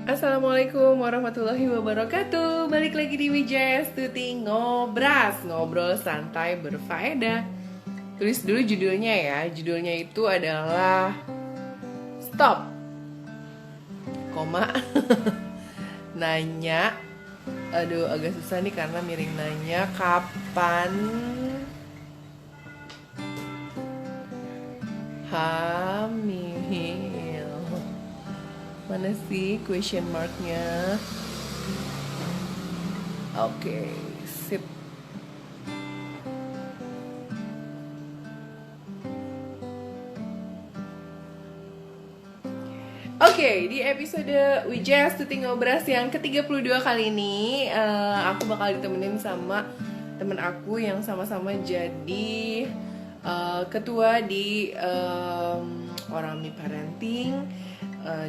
Assalamualaikum warahmatullahi wabarakatuh. Balik lagi di Wijaya Stuti Ngobras, ngobrol santai berfaedah. Tulis dulu judulnya ya. Judulnya itu adalah Stop, koma nanya. Aduh, agak susah nih karena miring. Nanya kapan hamil. Mana sih question marknya? Oke, sip. Oke, di episode Wijaya Stuti Ngobras yang ke-32 kali ini aku bakal ditemenin sama temen aku yang sama-sama jadi ketua di Orami Parenting.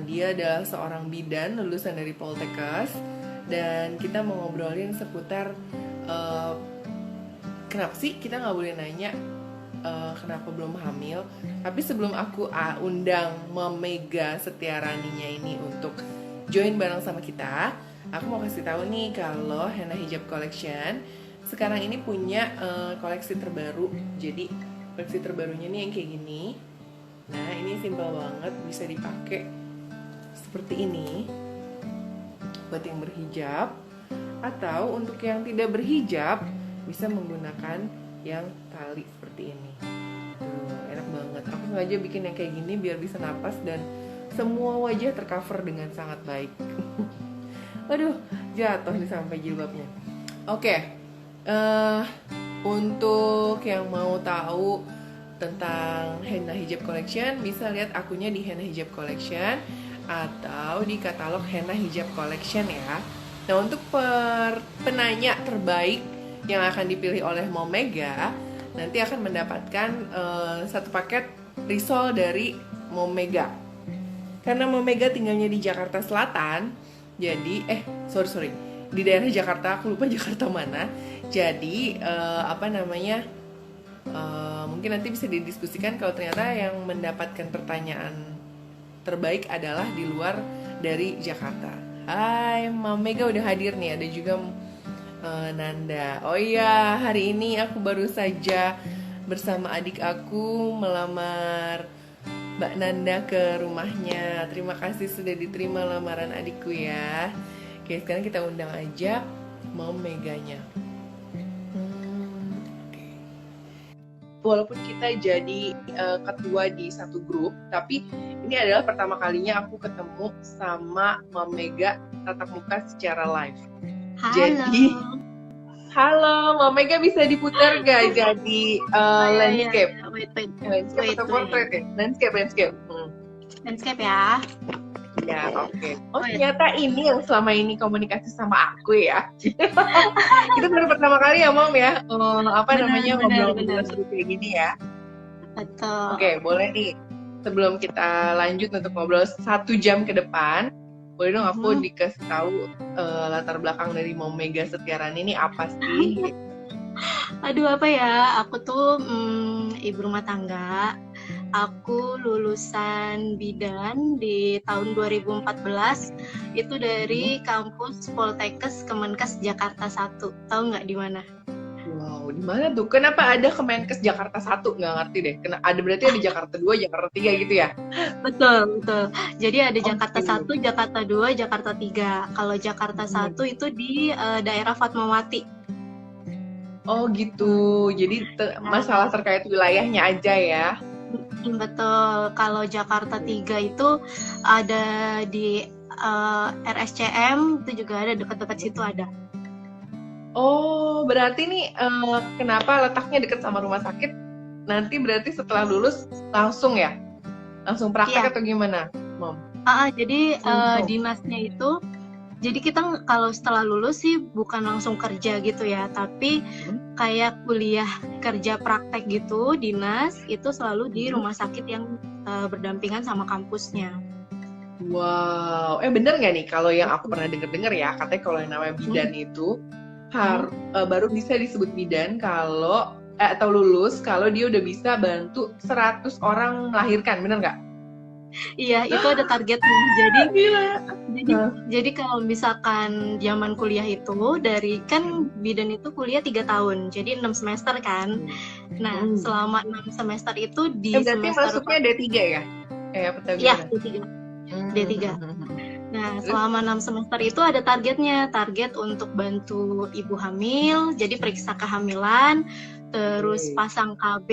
Dia adalah seorang bidan lulusan dari Poltekkes. Dan kita mau ngobrolin seputar kenapa sih kita nggak boleh nanya kenapa belum hamil. Tapi sebelum aku undang Mega Setiaraninya ini untuk join bareng sama kita, aku mau kasih tahu nih kalau Henna Hijab Collection sekarang ini punya koleksi terbaru. Jadi koleksi terbarunya nih yang kayak gini. Nah, ini simple banget, bisa dipakai seperti ini buat yang berhijab, atau untuk yang tidak berhijab bisa menggunakan yang tali seperti ini. Tuh, enak banget. Aku sengaja bikin yang kayak gini biar bisa napas dan semua wajah tercover dengan sangat baik. Aduh, jatuh nih sampai jilbabnya. Oke, untuk yang mau tahu tentang Henna Hijab Collection bisa lihat akunnya di Henna Hijab Collection atau di katalog Henna Hijab Collection ya. Nah, untuk penanya terbaik yang akan dipilih oleh Mega nanti akan mendapatkan satu paket risol dari Mega. Karena Mega tinggalnya di Jakarta Selatan, jadi sorry di daerah Jakarta, aku lupa Jakarta mana. Jadi mungkin nanti bisa didiskusikan kalau ternyata yang mendapatkan pertanyaan terbaik adalah di luar dari Jakarta. Hai, Mega udah hadir nih. Ada juga Nanda. Oh iya, hari ini aku baru saja bersama adik aku melamar Mbak Nanda ke rumahnya. Terima kasih sudah diterima lamaran adikku ya. Oke, sekarang kita undang aja Meganya. Walaupun kita jadi ketua di satu grup, tapi ini adalah pertama kalinya aku ketemu sama Mega tatap muka secara live. Halo. Jadi, halo, Mega bisa diputar gak jadi landscape? Landscape atau portrait ya? Landscape. Landscape ya. Ya, oke. Oh, ternyata ini yang selama ini komunikasi sama aku ya. Itu baru pertama kali ya, Mom ya. Ngobrol-ngobrol seru kayak gini ya. Betul. Oke, boleh nih. Sebelum kita lanjut untuk ngobrol 1 jam ke depan, boleh dong aku dikasih tahu latar belakang dari Mega Setiarani ini apa sih? Aduh, apa ya? Aku tuh ibu rumah tangga. Aku lulusan bidan di tahun 2014. Itu dari kampus Poltekkes Kemenkes Jakarta 1. Tahu nggak di mana? Wow, di mana tuh? Kenapa ada Kemenkes Jakarta 1? Nggak ngerti deh. Berarti ada Jakarta 2, Jakarta 3 gitu ya? Betul. Jadi ada Jakarta 1, Jakarta 2, Jakarta 3. Kalau Jakarta 1 itu di daerah Fatmawati. Oh gitu. Jadi masalah terkait wilayahnya aja ya? Betul. Kalau Jakarta 3 itu ada di RSCM, itu juga ada dekat-dekat situ ada. Oh, berarti nih kenapa letaknya dekat sama rumah sakit? Nanti berarti setelah lulus langsung ya? Langsung praktek atau gimana, Mom? Jadi dinasnya itu, jadi kita kalau setelah lulus sih bukan langsung kerja gitu ya, tapi kayak kuliah kerja praktek gitu, dinas itu selalu di rumah sakit yang berdampingan sama kampusnya. Wow, bener nggak nih kalau yang aku pernah dengar ya, katanya kalau yang namanya bidan itu baru bisa disebut bidan kalau atau lulus kalau dia udah bisa bantu 100 orang melahirkan, bener nggak? Iya, itu ada targetnya. Jadi Jadi, jadi kalau misalkan zaman kuliah itu dari kan bidan itu kuliah 3 tahun, jadi 6 semester kan. Nah, selama 6 semester itu di berarti semester masuknya D3 ya? Apa tahu ya gimana? D3. D3. Nah, selama 6 semester itu ada targetnya, target untuk bantu ibu hamil, jadi periksa kehamilan, terus pasang KB,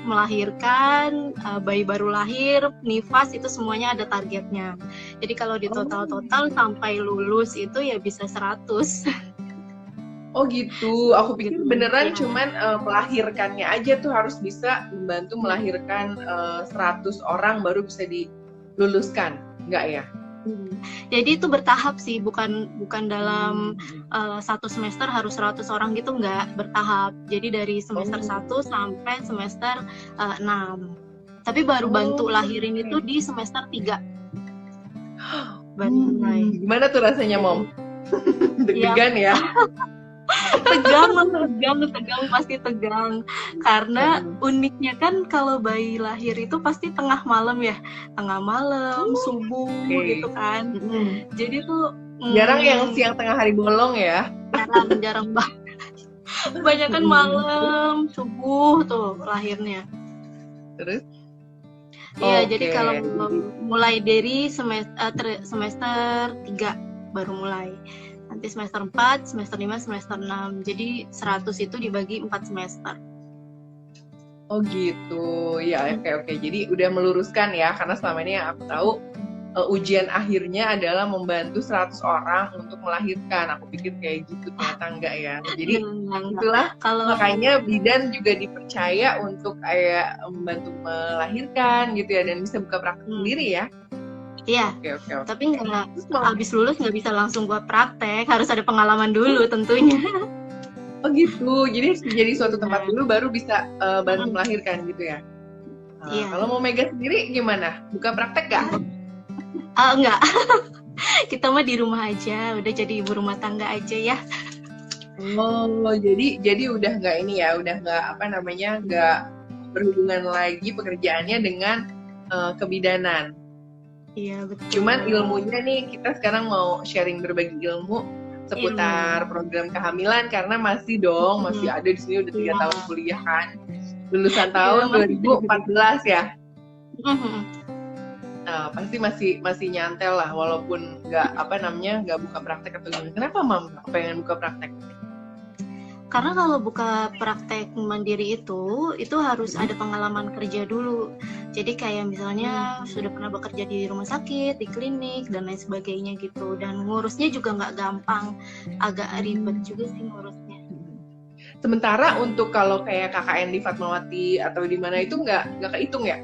melahirkan, bayi baru lahir, nifas, itu semuanya ada targetnya. Jadi kalau di total-total sampai lulus itu ya bisa 100. Oh gitu, aku pikir Gitu. beneran Ya. cuman melahirkannya aja tuh harus bisa membantu melahirkan 100 orang baru bisa diluluskan, enggak ya? Jadi itu bertahap sih, bukan dalam 1 semester harus 100 orang gitu, enggak, bertahap. Jadi dari semester 1 sampai semester 6. Tapi baru bantu lahirin itu di semester 3. Baru mulai. Gimana tuh rasanya, Mom? Deg-degan ya? tegang, pasti tegang. Karena uniknya kan kalau bayi lahir itu pasti tengah malam ya, subuh gitu kan. Jadi tuh jarang yang siang tengah hari bolong ya? Jarang banget. Kebanyakan malam, subuh tuh lahirnya. Terus? Iya, jadi kalau mulai dari semester 3 baru mulai. Nanti semester 4, semester 5, semester 6. Jadi 100 itu dibagi 4 semester. Oh gitu, ya oke. Jadi udah meluruskan ya, karena selama ini yang aku tahu ujian akhirnya adalah membantu 100 orang untuk melahirkan. Aku pikir kayak gitu, ternyata enggak ya. Jadi itulah makanya bidan juga dipercaya untuk kayak membantu melahirkan gitu ya, dan bisa buka praktek sendiri ya. Iya, okay. Tapi nggak habis lulus nggak bisa langsung buat praktek, harus ada pengalaman dulu tentunya. Oh gitu, jadi suatu tempat dulu baru bisa bantu melahirkan gitu ya. Iya. Kalau mau Mega sendiri gimana? Buka praktek nggak? Enggak, kita mah di rumah aja, udah jadi ibu rumah tangga aja ya. Oh, jadi udah nggak ini ya, udah nggak berhubungan lagi pekerjaannya dengan kebidanan. Iya betul. Cuman ilmunya nih, kita sekarang mau sharing berbagi ilmu seputar program kehamilan, karena masih ada di sini udah 3 tahun kuliah kan, lulusan tahun 2014 ya. Nah, pasti masih nyantel lah, walaupun nggak buka praktek atau gimana. Kenapa Mam pengen buka praktek? Karena kalau buka praktek mandiri itu harus ada pengalaman kerja dulu. Jadi kayak misalnya sudah pernah bekerja di rumah sakit, di klinik, dan lain sebagainya gitu. Dan ngurusnya juga nggak gampang, agak ribet juga sih ngurusnya. Sementara untuk kalau kayak KKN di Fatmawati atau di mana itu nggak kehitung ya?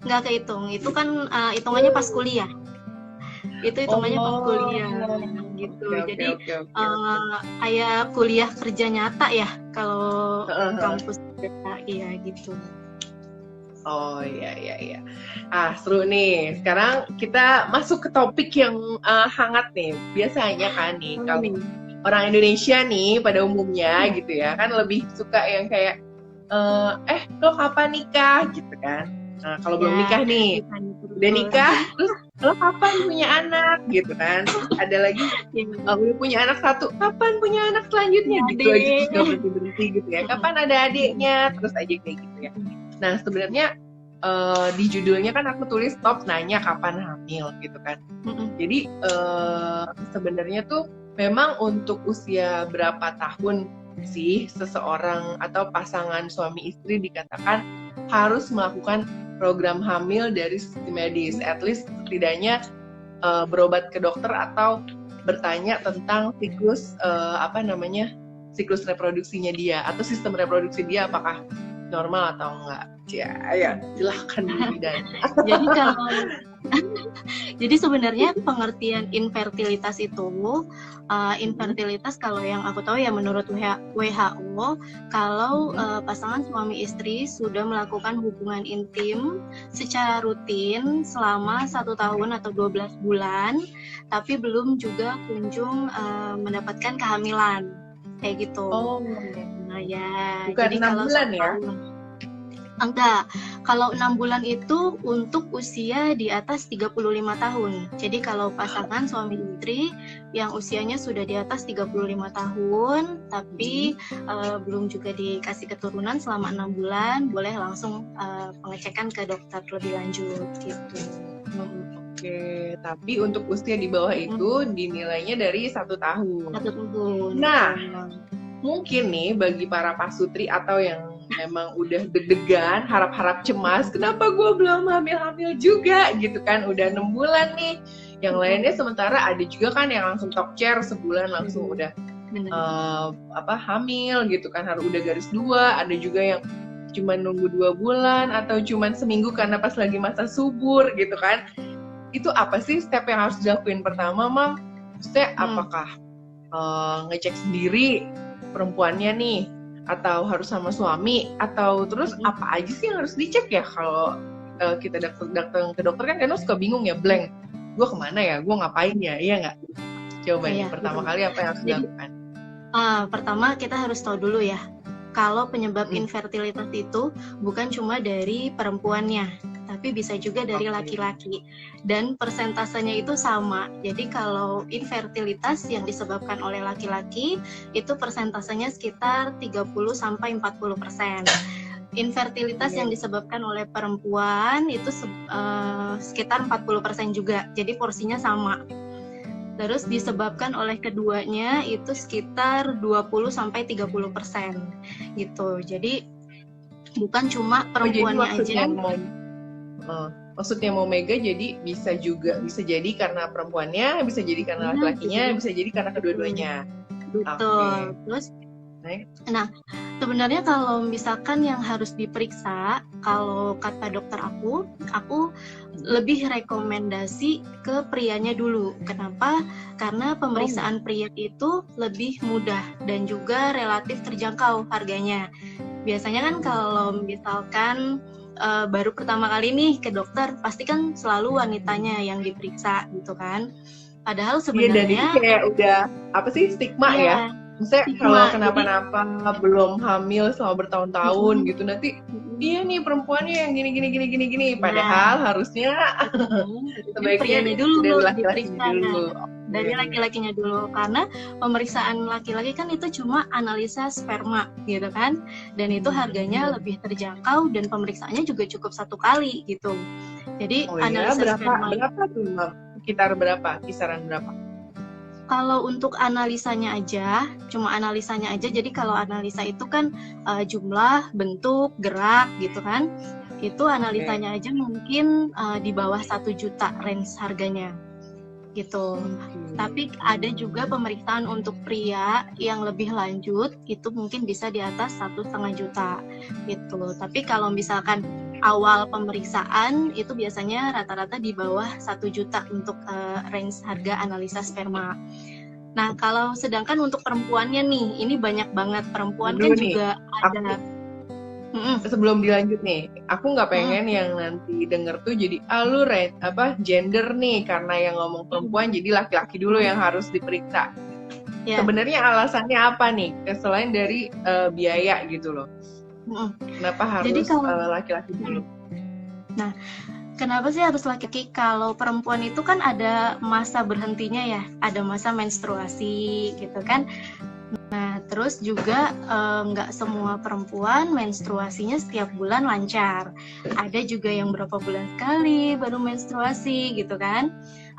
Nggak kehitung, itu kan hitungannya pas kuliah. Itu hitungannya pas kuliah gitu. Jadi kayak kuliah kerja nyata ya kalau kampus kita, iya gitu. Oh iya. Seru nih. Sekarang kita masuk ke topik yang hangat nih. Biasanya kan nih kalau orang Indonesia nih pada umumnya gitu ya kan lebih suka yang kayak lo kapan nikah gitu kan. Nah, kalau belum nikah nih, udah nikah, terus lo kapan punya anak gitu kan. Ada lagi udah punya anak 1, kapan punya anak selanjutnya gitu aja, nggak berhenti gitu ya. Kapan ada adiknya, terus aja kayak gitu ya. Nah sebenarnya di judulnya kan aku tulis top nanya kapan hamil gitu kan. Jadi sebenarnya tuh memang untuk usia berapa tahun sih seseorang atau pasangan suami istri dikatakan harus melakukan program hamil dari sisi medis, at least setidaknya berobat ke dokter atau bertanya tentang siklus siklus reproduksinya dia atau sistem reproduksi dia apakah normal atau enggak. Ya silahkan bidan. Jadi sebenarnya pengertian infertilitas itu infertilitas kalau yang aku tahu ya menurut WHO kalau pasangan suami istri sudah melakukan hubungan intim secara rutin selama 1 tahun atau 12 bulan tapi belum juga kunjung mendapatkan kehamilan kayak gitu. Oh. Nah ya. Bukan jadi 6 kalau bulan ya? Enggak, kalau 6 bulan itu untuk usia di atas 35 tahun. Jadi kalau pasangan suami istri yang usianya sudah di atas 35 tahun, tapi belum juga dikasih keturunan selama 6 bulan, boleh langsung pengecekan ke dokter lebih lanjut gitu. Oke, tapi untuk usia di bawah itu dinilainya dari 1 tahun. 1 tahun. Nah, mungkin nih bagi para pasutri atau yang memang udah deg-degan, harap-harap cemas, kenapa gue belum hamil-hamil juga gitu kan, udah 6 bulan nih. Yang lainnya sementara ada juga kan yang langsung talk chair sebulan langsung udah hamil gitu kan, harus udah garis 2, ada juga yang cuma nunggu 2 bulan atau cuma seminggu karena pas lagi masa subur gitu kan. Itu apa sih step yang harus dilakuin pertama, Mam? Maksudnya apakah ngecek sendiri perempuannya nih, atau harus sama suami, atau terus apa aja sih yang harus dicek ya kalau kita datang ke dokter kan kadang suka bingung ya, blank, gue kemana ya, gue ngapain ya, iya nggak? Coba nih pertama kali apa yang harus dilakukan? Pertama kita harus tahu dulu ya, kalau penyebab infertilitas itu bukan cuma dari perempuannya, tapi bisa juga dari laki-laki, dan persentasenya itu sama. Jadi kalau infertilitas yang disebabkan oleh laki-laki itu persentasenya sekitar 30-40%. Infertilitas yang disebabkan oleh perempuan itu sekitar 40% juga. Jadi porsinya sama. Terus disebabkan oleh keduanya itu sekitar 20-30% gitu. Jadi bukan cuma perempuannya aja. Maksudnya mau mega jadi bisa jadi karena perempuannya, bisa jadi karena laki-lakinya, bisa jadi karena kedua-duanya. Betul. Terus nah, sebenarnya kalau misalkan yang harus diperiksa, kalau kata dokter aku lebih rekomendasi ke prianya dulu. Kenapa? Karena pemeriksaan pria itu lebih mudah dan juga relatif terjangkau harganya. Biasanya kan kalau misalkan baru pertama kali nih ke dokter, pasti kan selalu wanitanya yang diperiksa gitu kan. Padahal sebenarnya dan itu kayak udah apa sih, stigma ya. Maksudnya kalau kenapa-napa belum hamil selama bertahun-tahun gitu, nanti dia nih perempuannya yang gini. Padahal harusnya sebaiknya dulu dari laki-lakinya dulu. Dari laki-lakinya dulu, karena pemeriksaan laki-laki kan itu cuma analisa sperma gitu kan, dan itu harganya lebih terjangkau dan pemeriksaannya juga cukup 1 kali gitu. Jadi analisa sperma berapa tuh, Mam? Sekitar berapa? Kisaran berapa? Kalau untuk analisanya aja, cuma analisanya aja. Jadi kalau analisa itu kan jumlah, bentuk, gerak gitu kan. Itu analisanya aja mungkin di bawah 1 juta range harganya gitu. Tapi ada juga pemeriksaan untuk pria yang lebih lanjut, itu mungkin bisa di atas 1,5 juta gitu. Tapi kalau misalkan awal pemeriksaan itu biasanya rata-rata di bawah 1 juta untuk range harga analisa sperma. Nah, kalau sedangkan untuk perempuannya nih, ini banyak banget perempuan kan juga ada. Sebelum dilanjut nih, aku nggak pengen yang nanti denger tuh jadi lu gender nih, karena yang ngomong perempuan jadi laki-laki dulu yang harus diperiksa. Sebenarnya alasannya apa nih, selain dari biaya gitu loh? Kenapa harus laki-laki dulu? Nah, kenapa sih harus laki-laki? Kalau perempuan itu kan ada masa berhentinya ya, ada masa menstruasi gitu kan. Nah, terus juga nggak semua perempuan menstruasinya setiap bulan lancar. Ada juga yang berapa bulan sekali baru menstruasi gitu kan.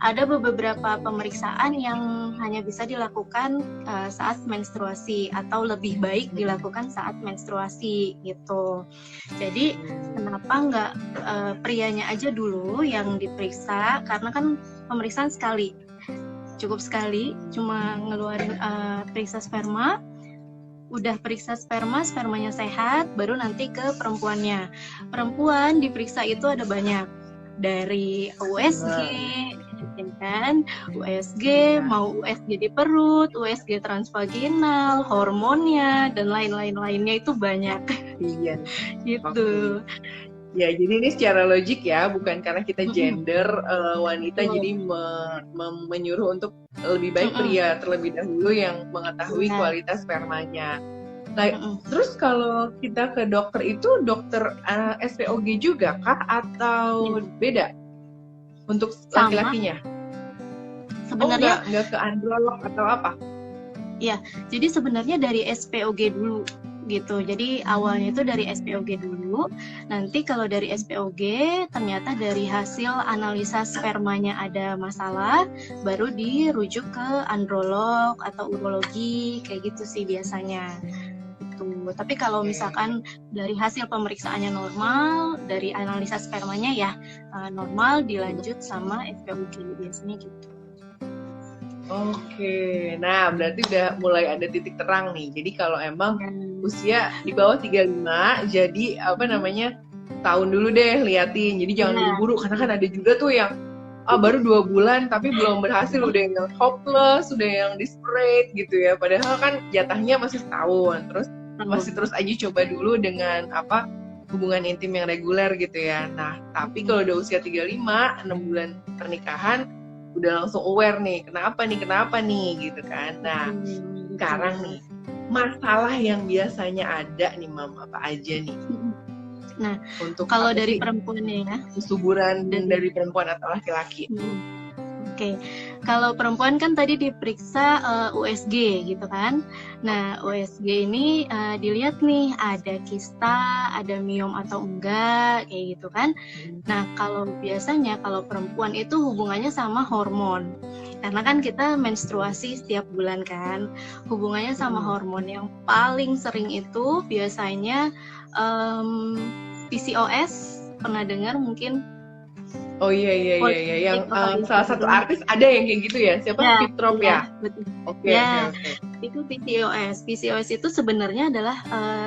Ada beberapa pemeriksaan yang hanya bisa dilakukan saat menstruasi atau lebih baik dilakukan saat menstruasi gitu. Jadi kenapa nggak prianya aja dulu yang diperiksa, karena kan pemeriksaan sekali. Cukup sekali, cuma ngeluarin periksa sperma, udah periksa spermanya sehat, baru nanti ke perempuannya. Perempuan diperiksa itu ada banyak, dari USG, ya kan? USG, mau USG di perut, USG transvaginal, hormonnya, dan lain-lainnya itu banyak. Iya. Gitu. Ya, jadi ini secara logik ya, bukan karena kita gender wanita jadi menyuruh untuk lebih baik pria terlebih dahulu yang mengetahui kualitas spermanya. Nah, Mm-mm. terus kalau kita ke dokter itu dokter SPOG juga kah atau Ya, beda untuk sama laki-lakinya? Oh, sebenarnya. nggak ke androlog atau apa? Ya, jadi sebenarnya dari SPOG dulu gitu. Jadi awalnya itu dari SPOG dulu. Nanti kalau dari SPOG ternyata dari hasil analisa spermanya ada masalah, baru dirujuk ke androlog atau urologi kayak gitu sih biasanya. Gitu. Tapi kalau misalkan dari hasil pemeriksaannya normal, dari analisa spermanya ya normal, dilanjut sama SPOG biasanya gitu. Oke, nah berarti udah mulai ada titik terang nih. Jadi kalau emang Dan, usia di bawah 35, jadi apa namanya, tahun dulu deh liatin. Jadi jangan benar. buru-buru, karena kan ada juga tuh yang baru 2 bulan tapi belum berhasil, udah yang hopeless, udah yang desperate gitu ya. Padahal kan jatahnya masih setahun, terus masih terus aja coba dulu dengan apa, hubungan intim yang reguler gitu ya. Nah, tapi kalau udah usia 35, 6 bulan pernikahan, udah langsung aware nih, kenapa nih gitu kan. Nah, sekarang nih, masalah yang biasanya ada nih Mam, apa aja nih? Nah, Untuk kalau apa dari sih perempuannya ya, kesuburan dari perempuan atau laki-laki? Oke. Kalau perempuan kan tadi diperiksa USG gitu kan. Nah, USG ini dilihat nih ada kista, ada miom atau enggak kayak gitu kan. Nah, kalau biasanya kalau perempuan itu hubungannya sama hormon. Karena kan kita menstruasi setiap bulan kan. Hubungannya sama hormon yang paling sering itu biasanya PCOS. Pernah dengar mungkin? Oh iya yang salah satu artis ada yang kayak gitu ya, siapa? Ya, Fitrop ya. betul. Oke. Itu PCOS. PCOS itu sebenarnya adalah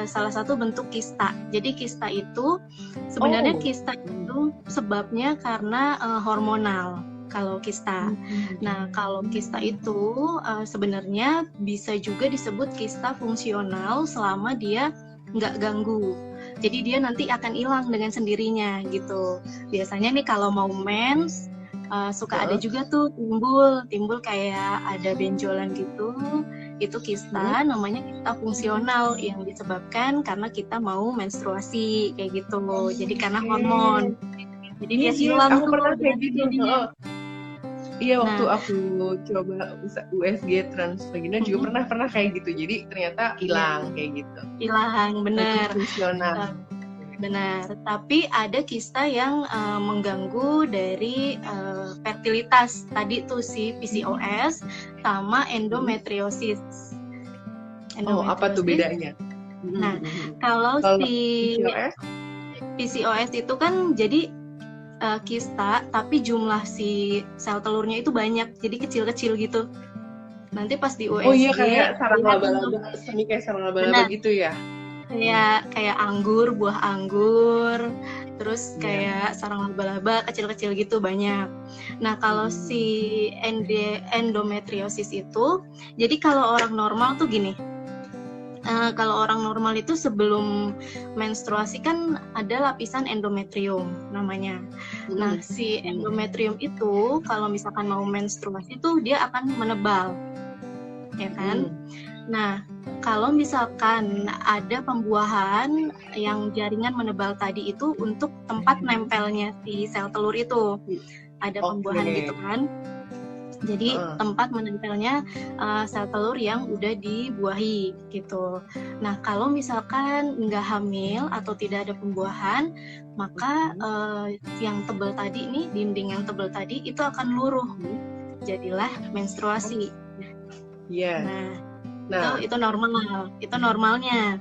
salah satu bentuk kista. Jadi kista itu sebenarnya kista itu sebabnya karena hormonal. Kalau kista. Nah, kalau kista itu sebenarnya bisa juga disebut kista fungsional selama dia nggak ganggu. Jadi dia nanti akan hilang dengan sendirinya gitu. Biasanya nih kalau mau mens suka ada juga tuh timbul kayak ada benjolan gitu. Itu kista, namanya kista fungsional yang disebabkan karena kita mau menstruasi kayak gitu. Jadi karena hormon. Jadi dia hilang aku tuh pernah kayak dengan gitu. sendirinya. Iya, waktu aku coba USG transvagina juga pernah kayak gitu. Jadi ternyata hilang kayak gitu. Hilang, benar. Fungsional. Benar. Tapi ada kista yang mengganggu dari fertilitas. Tadi tuh si PCOS sama endometriosis. Oh, apa tuh bedanya? Nah, kalau si PCOS itu kan jadi kista, tapi jumlah si sel telurnya itu banyak, jadi kecil-kecil gitu. Nanti pas di USG. Oh iya, kayak sarang laba-laba, semi kayak sarang laba-laba gitu ya? Kayak anggur, buah anggur, terus kayak sarang laba-laba kecil-kecil gitu banyak. Nah, kalau si endometriosis itu, jadi kalau orang normal tuh gini. Kalau orang normal itu sebelum menstruasi kan ada lapisan endometrium namanya. Nah, si endometrium itu kalau misalkan mau menstruasi tuh dia akan menebal, ya kan? Nah, kalau misalkan ada pembuahan yang jaringan menebal tadi itu untuk tempat nempelnya si sel telur itu, ada pembuahan gitu kan? Jadi tempat menempelnya sel telur yang udah dibuahi gitu. Nah, kalau misalkan nggak hamil atau tidak ada pembuahan, maka yang tebal tadi nih, dinding yang tebal tadi itu akan luruh. Jadilah menstruasi. Iya. Nah, itu normal. Itu normalnya.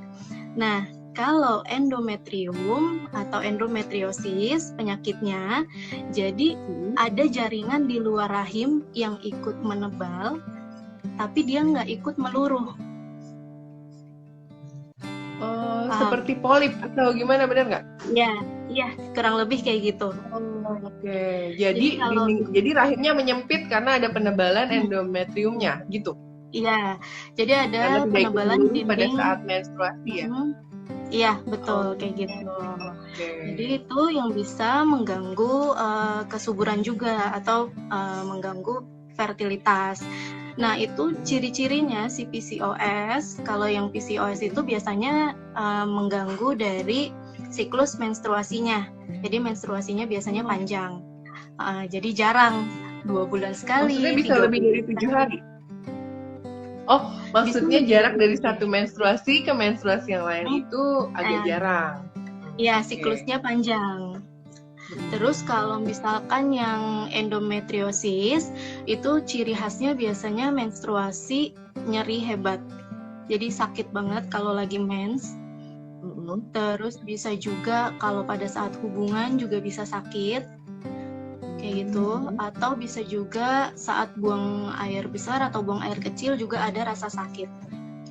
Nah, kalau endometrium atau endometriosis penyakitnya, jadi ada jaringan di luar rahim yang ikut menebal, tapi dia nggak ikut meluruh. Seperti polip atau gimana, benar nggak? Iya, kurang lebih kayak gitu. Oke. Jadi rahimnya menyempit karena ada penebalan endometriumnya, gitu. Iya, jadi ada penebalan dinding pada saat menstruasi ya. Iya, betul kayak gitu. Jadi itu yang bisa mengganggu kesuburan juga atau mengganggu fertilitas. Nah, itu ciri-cirinya si PCOS. Kalau yang PCOS itu biasanya mengganggu dari siklus menstruasinya. Jadi menstruasinya biasanya panjang. Jadi jarang 2 bulan Maksudnya sekali, bisa 3 lebih bulan dari 7 hari? sekali. Oh, Bisa maksudnya lebih jarak dari dari 7 hari. satu menstruasi ke menstruasi yang lain itu agak Eh, jarang. ya, Oke. siklusnya panjang. Terus kalau misalkan yang endometriosis, itu ciri khasnya biasanya menstruasi nyeri hebat. Jadi sakit banget kalau lagi mens. Mm-mm. Terus bisa juga kalau pada saat hubungan juga bisa sakit, kayak gitu. Atau bisa juga saat buang air besar atau buang air kecil juga ada rasa sakit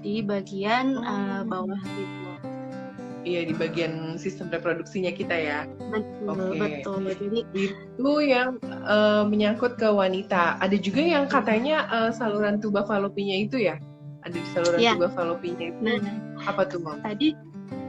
di bagian bawah gitu. Iya, di bagian sistem reproduksinya kita ya. Betul, Oke. betul. Jadi Itu yang menyangkut ke wanita. Ada juga yang katanya saluran tuba falopinya itu ya. Ada di saluran ya, tuba falopinya itu nah apa tuh, Mam? tadi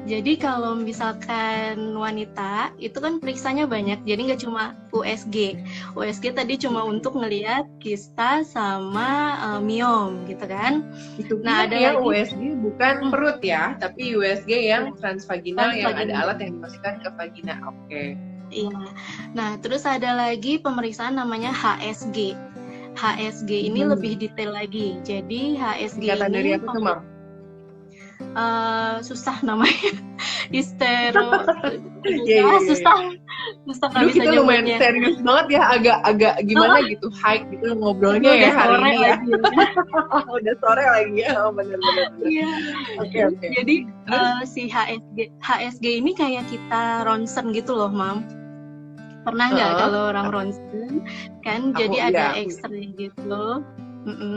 jadi kalau misalkan wanita itu kan periksanya banyak, jadi nggak cuma USG. USG tadi cuma untuk ngelihat kista sama miom gitu kan. Itu pun Nah, ada yang lagi USG bukan perut ya, tapi USG yang transvaginal yang ada transvaginal. alat yang dimasukkan ke vagina. Oke. Iya. Nah, terus ada lagi pemeriksaan namanya HSG. HSG ini lebih detail lagi. Jadi HSG Singkatan dari ini apa tuh, Mam? susah namanya. Histero. Iya. Susah nggak Aduh, bisa kita lumayan nyebutnya. serius banget ya, agak gimana gitu, high gitu ngobrolnya Udah ya hari sore ini ya. lagi ya. Udah sore lagi ya, bener-bener. Iya. Oke. Jadi Terus? si HSG ini kayak kita ronsen gitu loh, Mam. Pernah nggak kalau orang ronsen kan Aku jadi ada iya. X-ray gitu.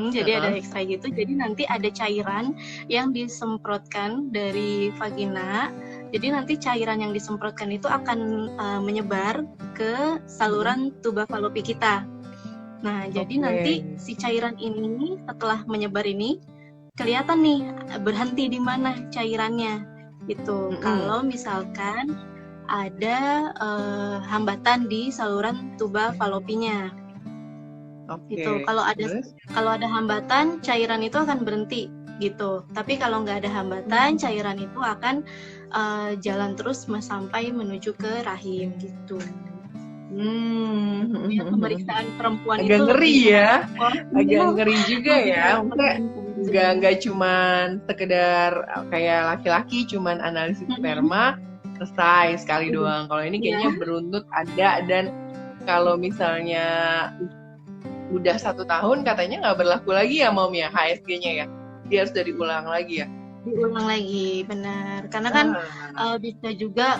Jadi ada X-ray gitu. Jadi nanti ada cairan yang disemprotkan dari vagina. Jadi nanti cairan yang disemprotkan itu akan menyebar ke saluran tuba falopi kita. Nah, jadi nanti si cairan ini setelah menyebar ini kelihatan nih berhenti di mana cairannya gitu. Kalau misalkan ada hambatan di saluran tuba falopinya. Gitu. Kalau ada hambatan, cairan itu akan berhenti gitu. Tapi kalau nggak ada hambatan, cairan itu akan jalan terus sampai menuju ke rahim gitu. Ya, pemeriksaan perempuan agak itu ngeri ya, agak ngeri juga ya. Maksudnya Nggak cuman sekedar kayak laki-laki cuman analisis sperma selesai sekali doang. Kalau ini kayaknya beruntut ada, dan kalau misalnya udah 1 tahun katanya nggak berlaku lagi ya, Mom ya, HSG-nya ya. Dia harus diulang lagi ya. Diulang lagi, benar. Karena kan bisa juga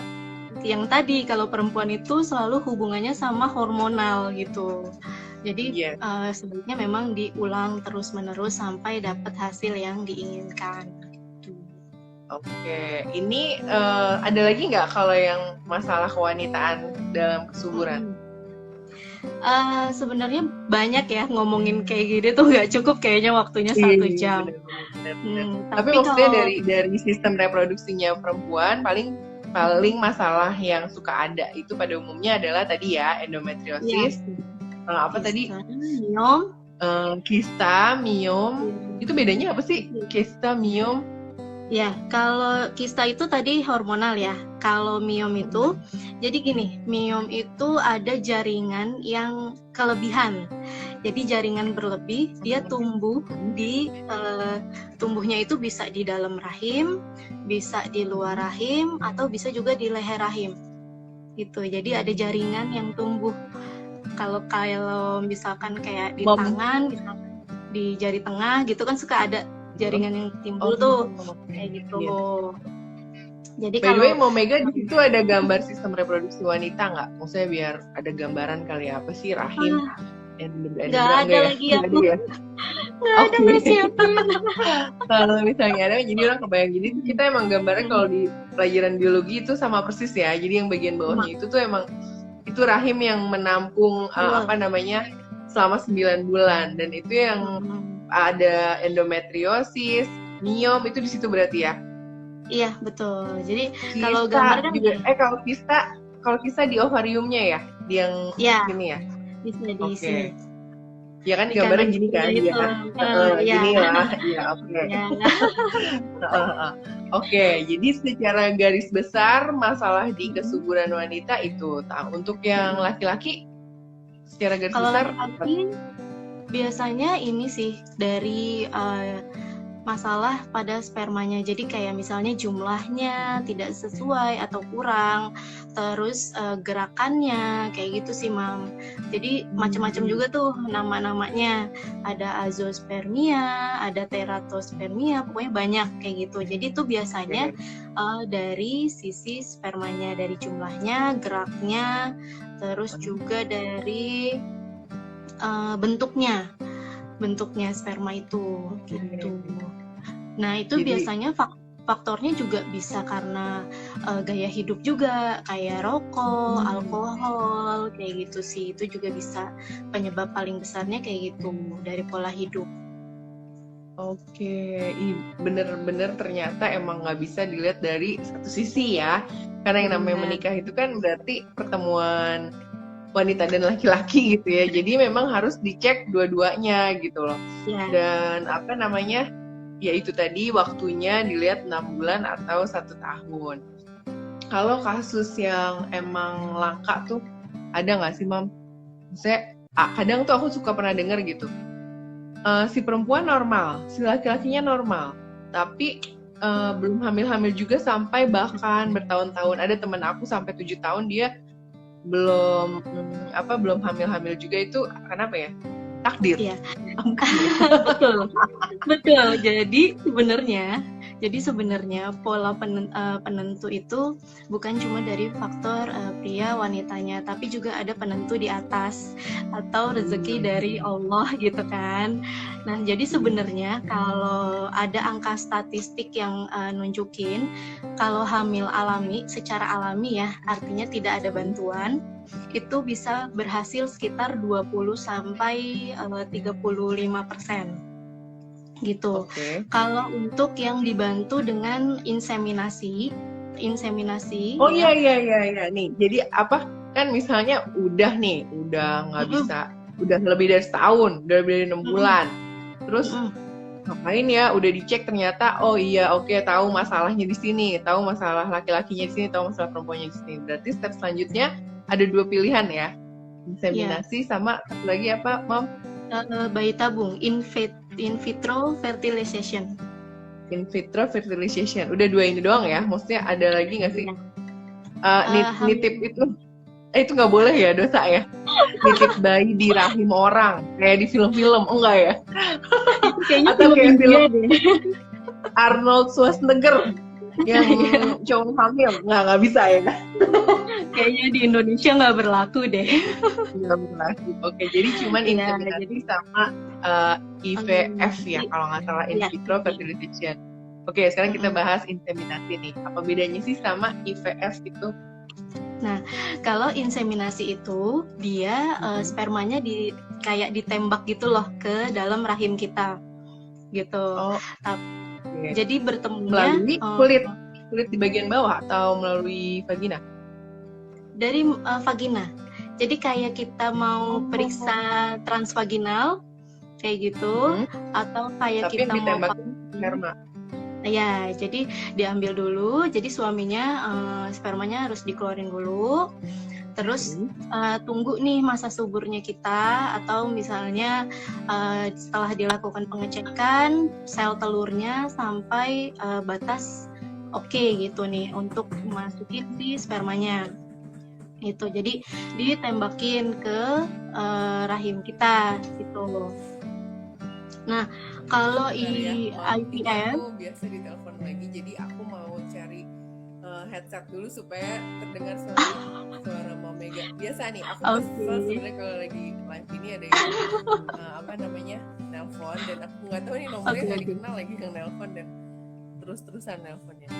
yang tadi kalau perempuan itu selalu hubungannya sama hormonal gitu. Jadi sebaiknya memang diulang terus-menerus sampai dapat hasil yang diinginkan. Oke, ini ada lagi nggak kalau yang masalah kewanitaan dalam kesuburan? Sebenarnya banyak ya, ngomongin kayak gini tuh nggak cukup kayaknya waktunya 1 jam. Tapi maksudnya dari sistem reproduksinya perempuan paling masalah yang suka ada itu pada umumnya adalah tadi ya endometriosis, tadi miom, kista, miom. Itu bedanya apa sih kista, miom? Ya, kalau kista itu tadi hormonal ya. Kalau miom itu, jadi gini, miom itu ada jaringan yang kelebihan. Jadi jaringan berlebih, dia tumbuh di tumbuhnya itu bisa di dalam rahim, bisa di luar rahim, atau bisa juga di leher rahim. Gitu. Jadi ada jaringan yang tumbuh. Kalau misalkan kayak di tangan, misalkan di jari tengah gitu kan suka ada jaringan yang timbul tuh kayak gitu. Jadi by the way, Momega di situ ada gambar sistem reproduksi wanita nggak? Maksudnya biar ada gambaran kali apa sih rahim? Nggak ada lagi ya. Nggak ada persiapan. Kalau misalnya ada, jadi orang kebayang. Jadi kita emang gambarnya kalau di pelajaran biologi itu sama persis ya. Jadi yang bagian bawahnya itu tuh emang itu rahim yang menampung selama 9 bulan, dan itu yang ada endometriosis, miom itu di situ berarti ya? Iya, betul. Jadi kista, kalau gambar kan juga, kalau kista di ovariumnya ya, di yang sini ya? Bisa di sini. Ya kan di gambarnya kanan gini kan, kirinya ya. itu. Ya, Gini lah, ya oke. ya. Oke, jadi secara garis besar masalah di Mm-mm. kesuburan wanita itu. Untuk yang laki-laki secara garis Kalau besar apa? laki-laki biasanya ini sih dari masalah pada spermanya. Jadi kayak misalnya jumlahnya tidak sesuai atau kurang, terus gerakannya kayak gitu sih, Mam. Jadi macam-macam juga tuh nama-namanya. Ada azospermia, ada teratospermia, pokoknya banyak kayak gitu. Jadi itu biasanya dari sisi spermanya, dari jumlahnya, geraknya, terus juga dari bentuknya sperma itu gitu. Nah, itu Jadi biasanya faktornya juga bisa karena gaya hidup juga, kayak rokok, alkohol, kayak gitu sih. Itu juga bisa penyebab paling besarnya kayak gitu dari pola hidup. Oke, bener-bener ternyata emang nggak bisa dilihat dari satu sisi ya. Karena yang namanya Benar. menikah itu kan berarti pertemuan wanita dan laki-laki gitu ya. Jadi memang harus dicek dua-duanya gitu loh. Ya. Dan apa namanya, ya itu tadi waktunya dilihat 6 bulan atau 1 tahun. Kalau kasus yang emang langka tuh ada nggak sih, Mam? Maksudnya kadang tuh aku suka pernah dengar gitu. Si perempuan normal, si laki-lakinya normal, tapi belum hamil-hamil juga sampai bahkan bertahun-tahun. Ada teman aku sampai 7 tahun dia belum belum hamil-hamil juga. Itu kenapa ya? Takdir. Iya. Betul. Jadi sebenarnya pola penentu itu bukan cuma dari faktor pria wanitanya, tapi juga ada penentu di atas atau rezeki dari Allah gitu kan. Nah, jadi sebenarnya kalau ada angka statistik yang nunjukin kalau hamil alami secara alami ya, artinya tidak ada bantuan, itu bisa berhasil sekitar 20 sampai 35% gitu. Okay. Kalau untuk yang dibantu dengan inseminasi Oh ya. iya nih. Jadi apa kan misalnya udah nggak bisa, udah lebih dari setahun, udah lebih dari 6 bulan. Terus ngapain ya? Udah dicek ternyata oh iya oke, tahu masalahnya di sini, tahu masalah laki-lakinya di sini, tahu masalah perempuannya di sini. Berarti step selanjutnya ada 2 pilihan ya. Inseminasi sama satu lagi apa, Mam? Bayi tabung, in vitro fertilization. In vitro fertilization. Udah 2 ini doang ya? Maksudnya ada lagi nggak sih? Nitip itu nggak boleh ya, dosa ya? Nitip bayi di rahim orang kayak di film-film, enggak ya? Kayaknya atau kayak film deh. Arnold Schwarzenegger yang cowok hamil, nggak bisa ya? Kayaknya di Indonesia nggak berlaku deh. Nggak berlaku. Oke, jadi cuman inseminasi sama IVF ya, kalau nggak salah, in vitro fertilization. Oke, sekarang kita bahas inseminasi nih. Apa bedanya sih sama IVF itu? Nah, kalau inseminasi itu dia spermanya kayak ditembak gitu loh ke dalam rahim kita, gitu. Jadi bertemunya melalui kulit di bagian bawah atau melalui vagina? Dari vagina. Jadi kayak kita mau periksa transvaginal kayak gitu, atau kayak tapi kita mau sperma. Ya, jadi diambil dulu. Jadi suaminya spermanya harus dikeluarin dulu. Terus tunggu nih masa suburnya kita, atau misalnya setelah dilakukan pengecekan sel telurnya sampai batas oke gitu nih untuk masukin si spermanya. Itu jadi ditembakin ke rahim kita gitu. Nah, kalau IVF aku biasa ditelepon lagi, jadi aku mau cari headset dulu supaya terdengar suara Mama Mega. Biasa nih, aku kesel sebenarnya kalau lagi live ini ada yang nelpon, dan aku nggak tahu nih nomornya nggak dikenal lagi yang nelpon, dan terus-terusan nelponnya.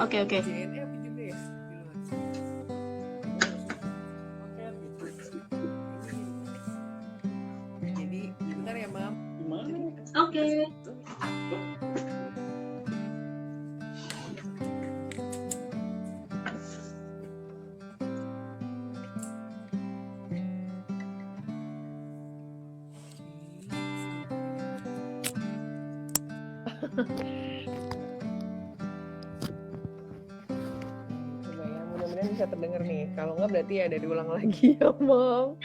Oke. JNF juga ya di luar. Jadi bentar ya, Mam. Oke. Coba ya, mudah-mudahan bisa terdengar nih. Kalau nggak berarti ada diulang lagi ya, Mom.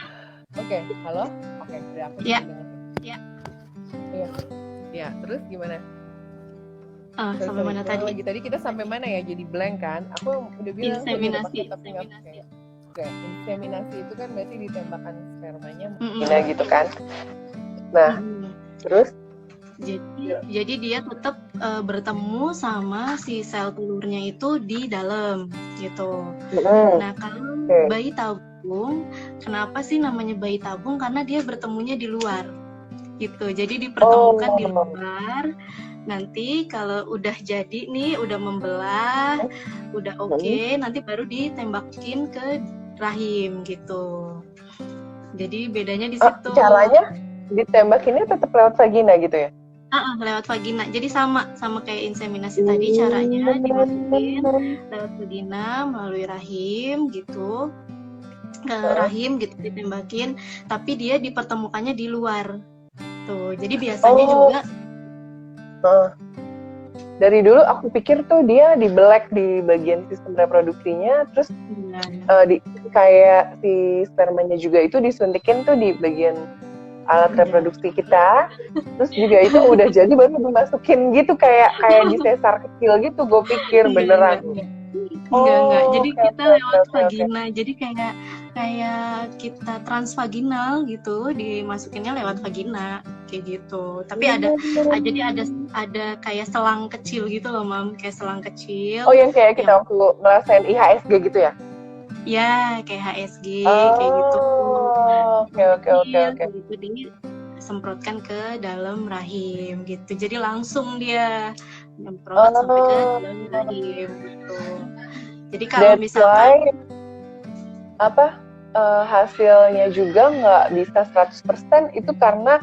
Oke, halo? Oke, udah aku Ya. dengar. Ya. Iya. Ya, terus gimana? Sampai mana tadi? Tadi kita sampai mana ya? Jadi blank kan? Aku udah bilang Inseminasi. Oke, inseminasi itu kan berarti ditembakkan spermanya Mm-mm. gitu kan? Nah, terus? Jadi dia tetap bertemu sama si sel telurnya itu di dalam gitu. Nah, kalau bayi tabung, kenapa sih namanya bayi tabung? Karena dia bertemunya di luar gitu. Jadi dipertemukan di luar. Nanti kalau udah jadi nih, udah membelah, udah oke, nanti baru ditembakin ke rahim gitu. Jadi bedanya di situ. Caranya ditembakinnya tetap lewat vagina gitu ya? Lewat vagina. Jadi sama kayak inseminasi tadi, caranya dimasukin lewat vagina melalui rahim gitu. Ke rahim gitu ditembakin, tapi dia dipertemukannya di luar. Tuh. Jadi biasanya juga dari dulu aku pikir tuh dia dibelek di bagian sistem reproduksinya, terus kayak si spermanya juga itu disuntikin tuh di bagian alat reproduksi kita, terus juga itu udah jadi baru dimasukin gitu kayak di sesar kecil gitu, gue pikir beneran. Enggak. Jadi kita lewat vagina. Jadi kayak kita transvaginal gitu, dimasukinnya lewat vagina kayak gitu. Tapi jadi ada kayak selang kecil gitu loh, Mam, kayak selang kecil. Oh, yang kayak kita waktu ngerasain IHSG gitu ya? Ya, kayak HSG kayak gitu. Oke. Gitu disemprotkan ke dalam rahim gitu. Jadi langsung dia nyemprot sampai ke dalam rahim gitu. Jadi kalau misalkan hasilnya juga nggak bisa 100% itu karena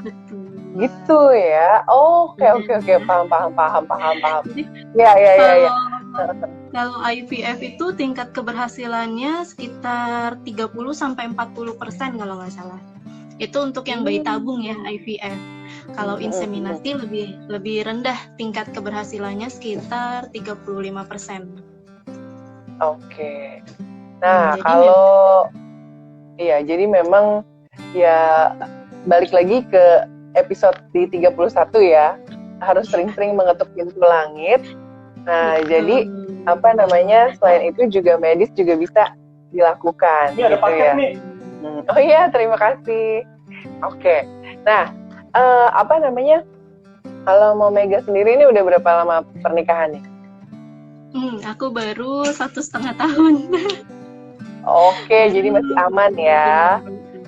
gitu ya. Oke. Paham. Ya. Kalau IVF itu tingkat keberhasilannya sekitar 30-40% kalau nggak salah. Itu untuk yang bayi tabung ya, IVF. Kalau inseminasi lebih rendah tingkat keberhasilannya sekitar 35%. Oke. Nah, jadi memang ya balik lagi ke episode di 31 ya, harus sering-sering mengetuk pintu langit. Nah, jadi selain itu juga medis juga bisa dilakukan. Ini ada paket nih. Oh iya, terima kasih. Oke. Nah, kalau mau Mega sendiri ini udah berapa lama pernikahan nih? Aku baru 1,5 tahun. Oke, jadi masih aman ya.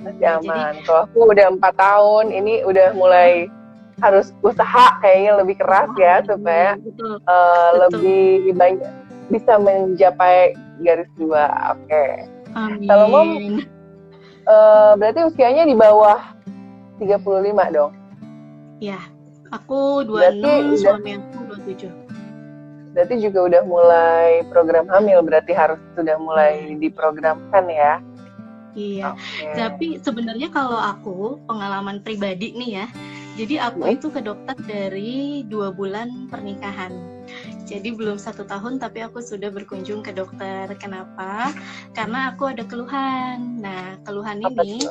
Masih aman. Kalau aku udah 4 tahun, ini udah mulai harus usaha kayaknya lebih keras ya supaya lebih banyak bisa mencapai garis 2. Oke. Kalau Mom berarti usianya di bawah 35 dong? Ya, aku 26, suami aku 27. Berarti juga udah mulai program hamil, berarti harus sudah mulai diprogramkan ya? Iya, tapi sebenarnya kalau aku, pengalaman pribadi nih ya, jadi aku itu ke dokter dari 2 bulan pernikahan. Jadi belum 1 tahun tapi aku sudah berkunjung ke dokter. Kenapa? Karena aku ada keluhan. Nah, keluhan ini,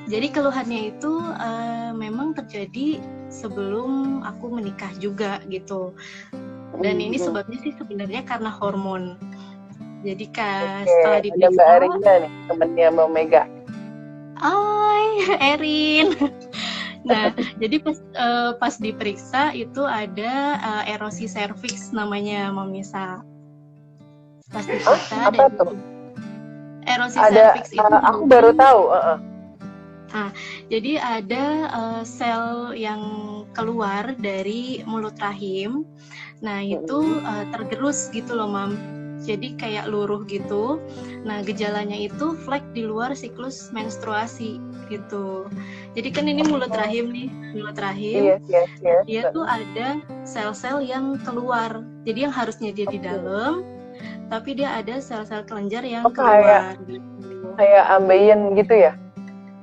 jadi keluhannya itu memang terjadi sebelum aku menikah juga gitu. Dan ini sebabnya sih sebenarnya karena hormon. Jadi setelah diperiksa, ada Mbak Erina nih, temennya Mbak Mega. Hai, Erin. Nah, jadi pas diperiksa itu ada erosi serviks namanya, Mamisa. Pas diperiksa apa tuh? Erosi serviks itu aku baru tahu. Jadi ada sel yang keluar dari mulut rahim. Nah, itu tergerus gitu loh, Mam. Jadi kayak luruh gitu. Nah, gejalanya itu flek di luar siklus menstruasi gitu. Jadi kan ini mulut rahim nih, mulut rahim. Yes. Dia tuh ada sel-sel yang keluar. Jadi yang harusnya dia di dalam, tapi dia ada sel-sel kelenjar yang keluar. Kayak ambeien gitu ya?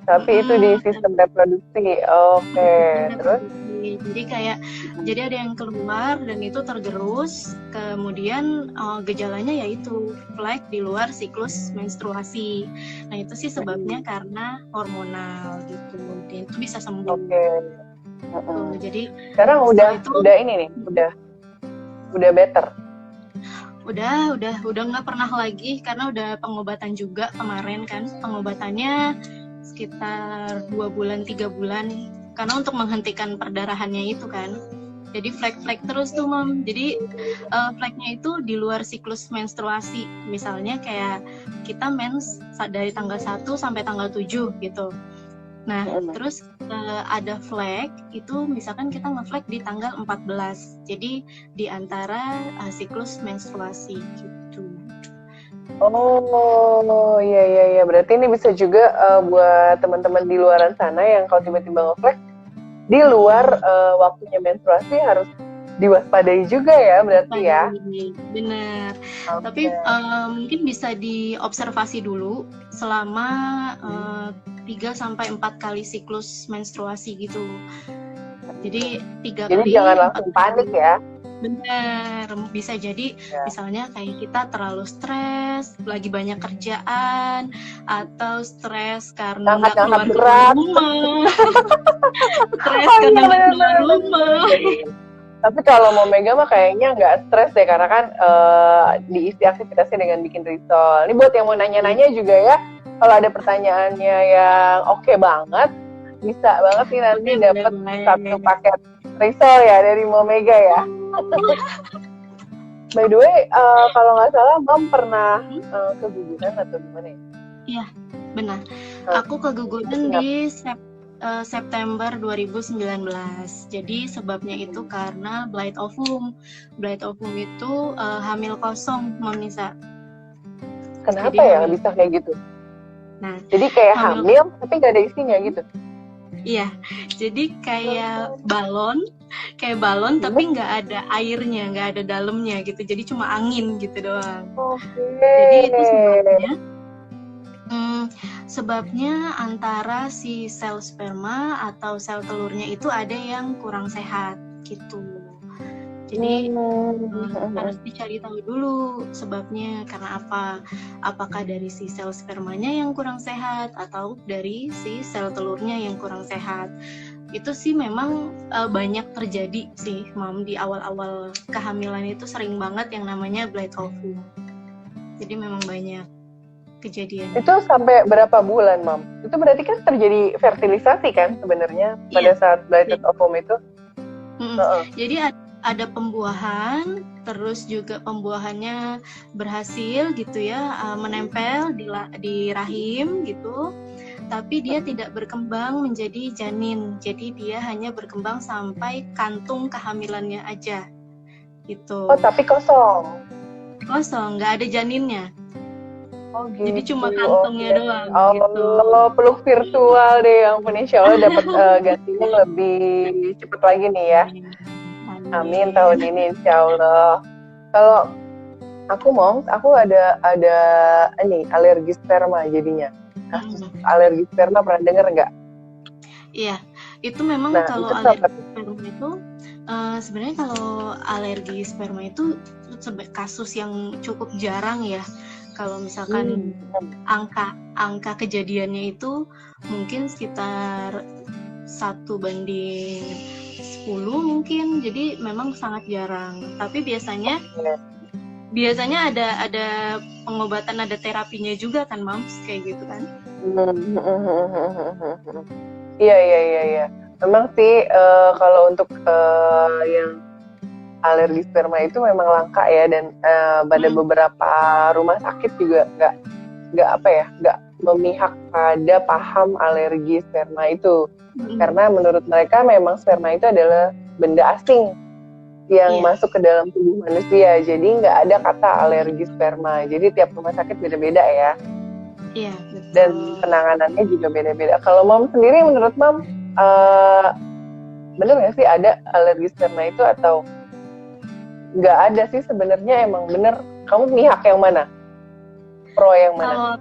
Tapi itu di sistem reproduksi. Oke, Sistem terus? reproduksi. Jadi kayak jadi ada yang keluar dan itu tergerus, kemudian gejalanya yaitu flek di luar siklus menstruasi. Nah itu sih sebabnya karena hormonal gitu. Dan itu bisa sembuh. Oke. Tuh, jadi Sekarang setelah udah itu ini nih, udah better. udah nggak pernah lagi karena udah pengobatan juga kemarin kan, pengobatannya sekitar 2 bulan 3 bulan karena untuk menghentikan perdarahannya itu kan. Jadi flek-flek terus tuh Mam. Jadi fleknya itu di luar siklus menstruasi. Misalnya kayak kita mens dari tanggal 1 sampai tanggal 7 gitu. Nah, terus ada flek itu misalkan kita ngeflek di tanggal 14. Jadi di antara siklus menstruasi gitu. Oh, iya. Berarti ini bisa juga buat teman-teman di luaran sana yang kalau tiba-tiba ngeflek di luar waktunya menstruasi harus diwaspadai juga ya berarti ya. Bener. Okay. Tapi mungkin bisa diobservasi dulu selama 3-4 kali siklus menstruasi gitu. Jadi 3 kali. Jadi jangan langsung panik ya. Bener, bisa jadi misalnya kayak kita terlalu stres, lagi banyak kerjaan, atau stres karena nggak keluar rumah, stres karena nggak keluar rumah. Tapi kalau mau mega mah kayaknya nggak stres deh, karena kan diisi aktivitasnya dengan bikin risol. Ini buat yang mau nanya-nanya juga ya, kalau ada pertanyaannya yang oke banget, bisa banget nih nanti dapat satu paket risol ya dari Mo Mega ya. By the way, kalau nggak salah Mam pernah keguguran atau gimana ya? Iya, benar. Aku keguguran di September 2019. Jadi sebabnya itu karena blight ovum. Blight ovum itu hamil kosong, Mam Nisa. Kenapa jadi, ya bisa kayak gitu? Nah, jadi kayak hamil tapi nggak ada isinya gitu? Iya, jadi kayak balon tapi nggak ada airnya, nggak ada dalamnya gitu. Jadi cuma angin gitu doang. Jadi itu sebabnya antara si sel sperma atau sel telurnya itu ada yang kurang sehat gitu. Jadi harus dicari tahu dulu sebabnya karena apa. Apakah dari si sel spermanya yang kurang sehat atau dari si sel telurnya yang kurang sehat. Itu sih memang banyak terjadi sih, Mam, di awal-awal kehamilan itu sering banget yang namanya blight ovum. Jadi memang banyak kejadian. Itu sampai berapa bulan, Mam? Itu berarti kan terjadi fertilisasi kan sebenarnya pada saat blighted ovum itu? Jadi ada pembuahan, terus juga pembuahannya berhasil gitu ya, menempel di rahim gitu. Tapi dia tidak berkembang menjadi janin. Jadi dia hanya berkembang sampai kantung kehamilannya aja. Gitu. Oh, tapi kosong. Kosong, nggak ada janinnya. Oh, gitu. Jadi cuma kantungnya doang gitu. Oh, peluk virtual deh yang punya, insya Allah dapat gantinya lebih cepat lagi nih ya. Amin tahun ini insya Allah. Kalau aku ada ini alergi sperma jadinya. Kasus alergi sperma pernah dengar nggak? Iya, itu memang kalau alergi sperma itu sebenarnya kalau alergi sperma itu kasus yang cukup jarang ya. Kalau misalkan angka kejadiannya itu mungkin sekitar 1:10 mungkin, jadi memang sangat jarang. Tapi biasanya ada pengobatan, ada terapinya juga kan, Mams, kayak gitu kan? Iya. Memang sih kalau untuk yang alergi sperma itu memang langka ya, dan pada beberapa rumah sakit juga nggak memihak pada paham alergi sperma itu, karena menurut mereka memang sperma itu adalah benda asing yang masuk ke dalam tubuh manusia, jadi nggak ada kata alergi sperma. Jadi tiap rumah sakit beda-beda ya. Iya, betul. Dan penanganannya juga beda-beda. Kalau Mam sendiri, menurut Mam bener nggak sih ada alergi sperma itu atau nggak ada sih sebenarnya? Emang bener kamu pihak yang mana? Pro yang mana?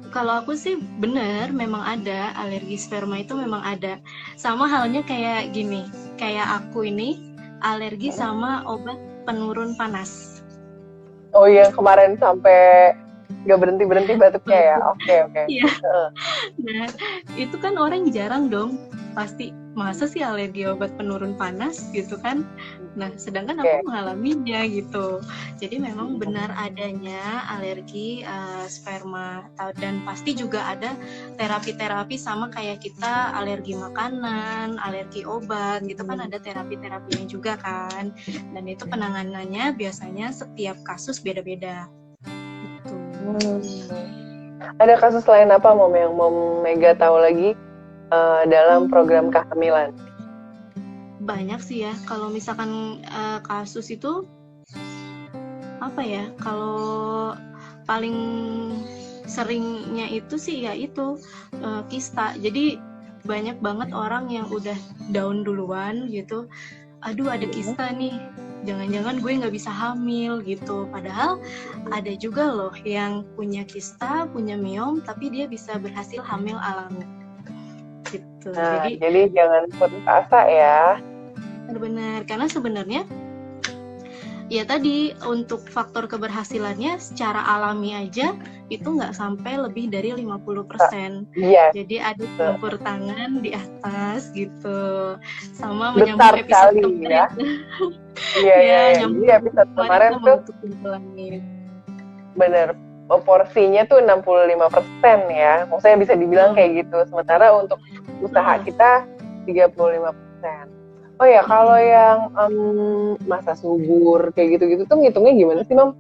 Kalau aku sih bener, memang ada alergi sperma itu memang ada. Sama halnya kayak gini, kayak aku ini alergi sama obat penurun panas. Oh iya, kemarin sampai nggak berhenti batuknya ya. Oke, oke. Iya. Heeh. Nah, itu kan orang jarang dong pasti masa sih alergi obat penurun panas gitu kan. Nah, sedangkan Oke. aku mengalaminya gitu. Jadi memang benar adanya alergi sperma dan pasti juga ada terapi-terapi sama kayak kita alergi makanan, alergi obat gitu kan ada terapi-terapinya juga kan. Dan itu penanganannya biasanya setiap kasus beda-beda. Gitu. Ada kasus lain apa Mom yang Mom Mega tahu lagi dalam program kehamilan? Banyak sih ya. Kalau misalkan kasus itu apa ya? Kalau paling seringnya itu sih ya itu kista. Jadi banyak banget orang yang udah down duluan gitu. Aduh ada kista nih. Jangan-jangan gue nggak bisa hamil gitu. Padahal ada juga loh yang punya kista, punya miom, tapi dia bisa berhasil hamil alami. Gitu. Nah, jadi jangan putus asa ya. Benar, karena sebenarnya ya tadi untuk faktor keberhasilannya secara alami aja itu nggak sampai lebih dari 50%. Iya. Jadi ada campur tangan di atas gitu. Sama Besar menyambung episode sekali kemarin. ya. Iya. Jadi episode kemarin tuh bener, porsinya tuh 65% ya. Maksudnya bisa dibilang kayak gitu. Sementara untuk usaha kita 35%. Oh ya, kalau yang masa subur kayak gitu-gitu tuh ngitungnya gimana sih, Mam?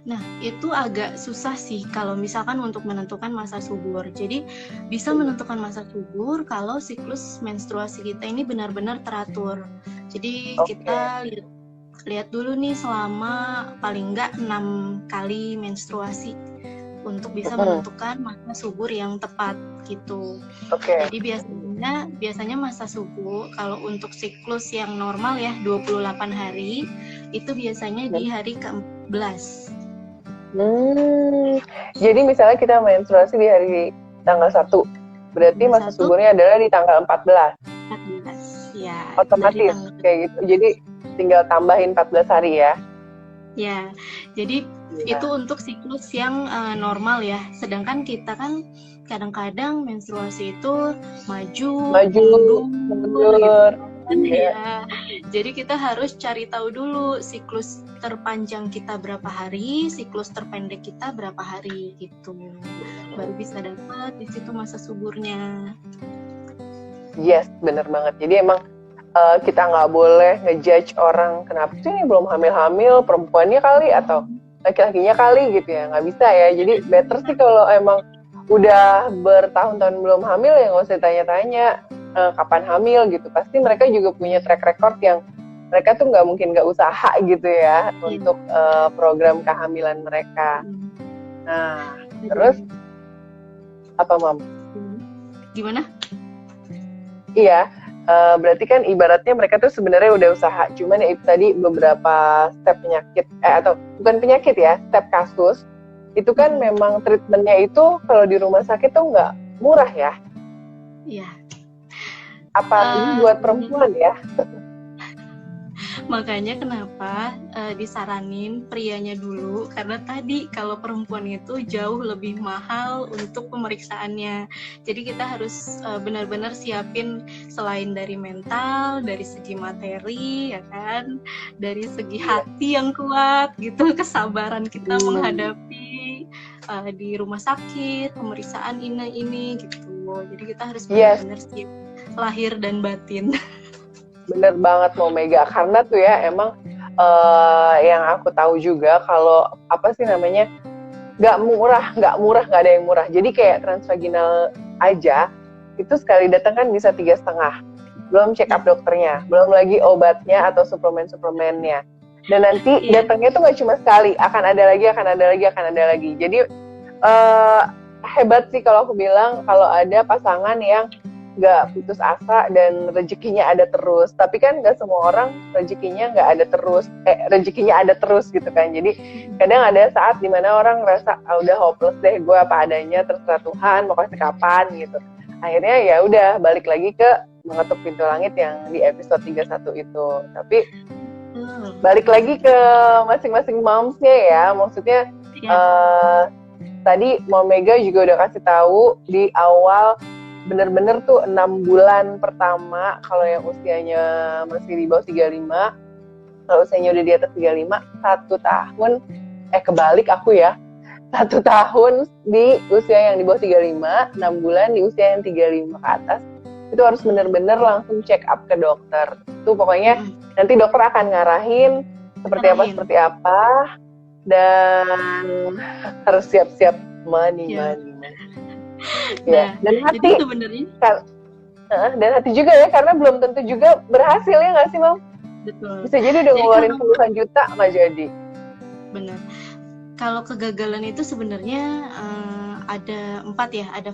Nah, itu agak susah sih kalau misalkan untuk menentukan masa subur. Jadi, bisa menentukan masa subur kalau siklus menstruasi kita ini benar-benar teratur. Jadi, kita lihat dulu nih selama paling enggak 6 kali menstruasi untuk bisa menentukan masa subur yang tepat gitu. Jadi biasanya masa subur kalau untuk siklus yang normal ya 28 hari itu biasanya di hari ke-14. Jadi misalnya kita menstruasi di hari tanggal 1, berarti masa suburnya adalah di tanggal 14. 14, ya. Otomatis kayak gitu. Jadi tinggal tambahin 14 hari ya. Ya, jadi itu untuk siklus yang normal ya. Sedangkan kita kan kadang-kadang menstruasi itu maju mundur gitu. Ya. Jadi kita harus cari tahu dulu siklus terpanjang kita berapa hari, siklus terpendek kita berapa hari gitu. Baru bisa dapat di situ masa suburnya. Yes, bener banget. Jadi emang kita nggak boleh ngejudge orang kenapa sih ini belum hamil-hamil, perempuannya kali atau laki-lakinya kali gitu ya, nggak bisa ya. Jadi better sih kalau emang udah bertahun-tahun belum hamil ya nggak usah tanya-tanya kapan hamil gitu. Pasti mereka juga punya track record yang mereka tuh nggak mungkin nggak usaha gitu ya untuk program kehamilan mereka. Nah, terus apa Mam? Gimana? Iya. Berarti kan ibaratnya mereka tuh sebenarnya udah usaha, cuman ya itu tadi beberapa step penyakit atau bukan penyakit ya, step kasus itu kan memang treatmentnya itu kalau di rumah sakit tuh nggak murah ya. Iya. Apalagi buat perempuan ya. Makanya kenapa disaranin prianya dulu, karena tadi kalau perempuan itu jauh lebih mahal untuk pemeriksaannya. Jadi kita harus benar-benar siapin selain dari mental, dari segi materi, ya kan, dari segi hati yang kuat gitu, kesabaran kita menghadapi di rumah sakit, pemeriksaan ini gitu. Jadi kita harus benar-benar siap lahir dan batin. Bener banget mau Mega, karena tuh ya emang yang aku tahu juga kalau apa sih namanya nggak ada yang murah. Jadi kayak transvaginal aja itu sekali datang kan bisa 3,5, belum check up dokternya, belum lagi obatnya atau suplemennya. Dan nanti datangnya tuh nggak cuma sekali, akan ada lagi. Jadi hebat sih kalau aku bilang kalau ada pasangan yang nggak putus asa dan rezekinya ada terus. Tapi kan nggak semua orang rezekinya nggak ada terus, rezekinya ada terus gitu kan. Jadi kadang ada saat dimana orang ngerasa udah hopeless deh, gue apa adanya, terserah Tuhan mau kasih kapan gitu. Akhirnya ya udah balik lagi ke mengetuk pintu langit yang di episode 31 itu. Tapi balik lagi ke masing-masing momsnya ya, maksudnya tadi Mom Mega juga udah kasih tahu di awal bener-bener tuh 6 bulan pertama kalau yang usianya masih di bawah 35, kalau usianya udah di atas 35, 1 tahun, kebalik aku ya, 1 tahun di usia yang di bawah 35, 6 bulan di usia yang 35 ke atas, itu harus bener-bener langsung check up ke dokter. Itu pokoknya nanti dokter akan ngarahin seperti apa, dan harus siap-siap money. Ya. Dan hati, jadi sebenarnya dan hati juga ya, karena belum tentu juga berhasil ya nggak sih, Mam? betul. Bisa jadi udah ngeluarin puluhan juta nggak jadi. Benar. Kalau kegagalan itu sebenarnya ada 4 ya, ada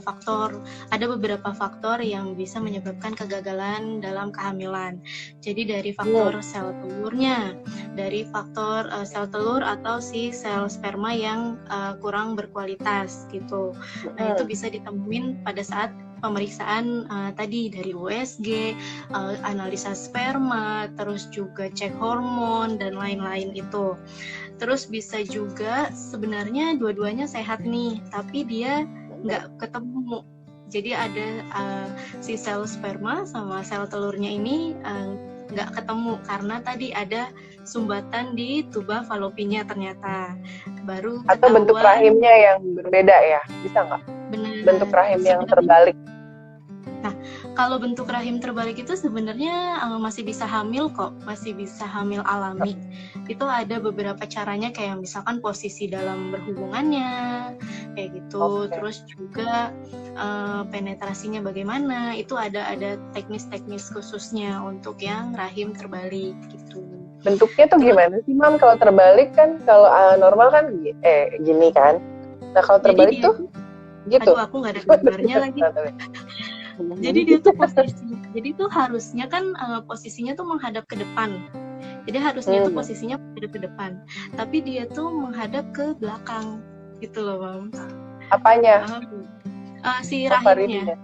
beberapa faktor yang bisa menyebabkan kegagalan dalam kehamilan. Jadi dari faktor sel telurnya, dari faktor sel telur atau si sel sperma yang kurang berkualitas gitu. Nah itu bisa ditemuin pada saat pemeriksaan tadi dari USG, analisa sperma, terus juga cek hormon dan lain-lain itu. Terus bisa juga sebenarnya dua-duanya sehat nih, tapi dia nggak ketemu. Jadi ada si sel sperma sama sel telurnya ini nggak ketemu karena tadi ada sumbatan di tuba falopinya ternyata. Baru atau bentuk rahimnya yang berbeda ya, bisa nggak? Benar. Bentuk rahim yang terbalik. Nah, kalau bentuk rahim terbalik itu sebenarnya masih bisa hamil kok, masih bisa hamil alami. Itu ada beberapa caranya kayak misalkan posisi dalam berhubungannya, kayak gitu. Terus juga penetrasinya bagaimana, itu ada teknis-teknis khususnya untuk yang rahim terbalik gitu. Bentuknya tuh gimana sih, Mam? Kalau terbalik kan, kalau normal kan gini kan. Nah, kalau terbalik tuh gitu. Aduh, aku nggak ada gambarnya lagi. Jadi dia tuh jadi tuh harusnya kan posisinya tuh menghadap ke depan. Jadi harusnya tuh posisinya menghadap ke depan. Tapi dia tuh menghadap ke belakang, gitu loh, Mam. Apanya? Si rahimnya.